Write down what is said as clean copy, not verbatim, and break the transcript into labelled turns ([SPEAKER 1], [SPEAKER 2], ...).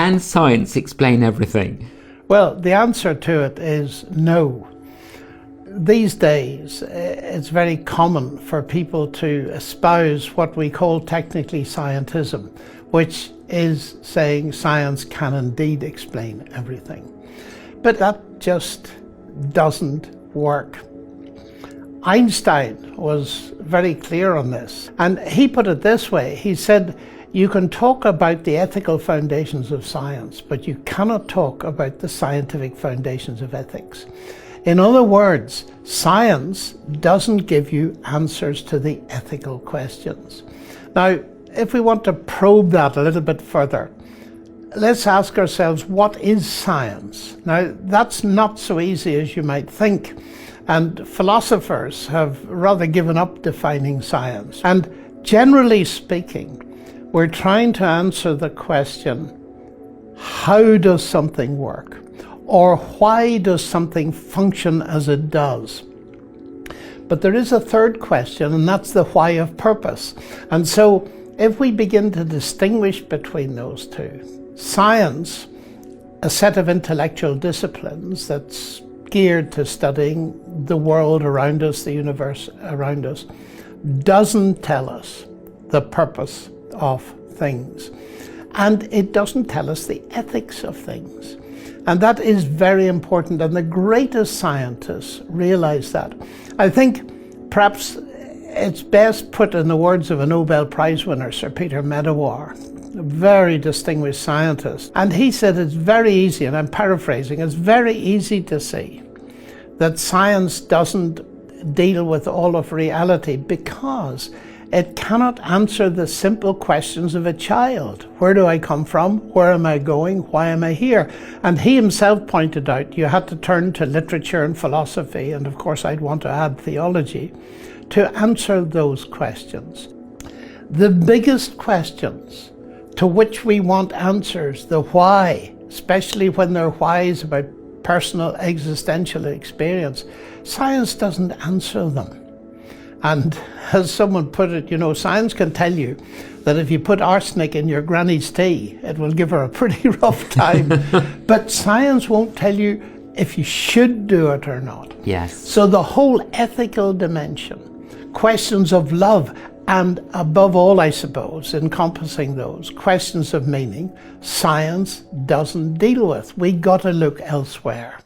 [SPEAKER 1] Can science explain everything?
[SPEAKER 2] Well, the answer to it is no. These days, it's very common for people to espouse what we call technically scientism, which is saying science can indeed explain everything. But that just doesn't work. Einstein was very clear on this, and he put it this way. He said, you can talk about the ethical foundations of science, but you cannot talk about the scientific foundations of ethics. In other words, science doesn't give you answers to the ethical questions. Now, if we want to probe that a little bit further, let's ask ourselves, what is science? Now, that's not so easy as you might think, and philosophers have rather given up defining science. And generally speaking, we're trying to answer the question, how does something work? Or why does something function as it does? But there is a third question, and that's the why of purpose. And so if we begin to distinguish between those two, science, a set of intellectual disciplines that's geared to studying the world around us, the universe around us, doesn't tell us the purpose of things. And it doesn't tell us the ethics of things. And that is very important, and the greatest scientists realize that. I think perhaps it's best put in the words of a Nobel Prize winner, Sir Peter Medawar, a very distinguished scientist. And he said it's very easy, and I'm paraphrasing, it's very easy to see that science doesn't deal with all of reality because it cannot answer the simple questions of a child. Where do I come from? Where am I going? Why am I here? And he himself pointed out you had to turn to literature and philosophy, and of course I'd want to add theology, to answer those questions. The biggest questions to which we want answers, the why, especially when they're whys about personal existential experience, science doesn't answer them. And as someone put it, science can tell you that if you put arsenic in your granny's tea, it will give her a pretty rough time. But science won't tell you if you should do it or not.
[SPEAKER 1] Yes.
[SPEAKER 2] So the whole ethical dimension, questions of love, and above all, I suppose, encompassing those, questions of meaning, science doesn't deal with. We got to look elsewhere.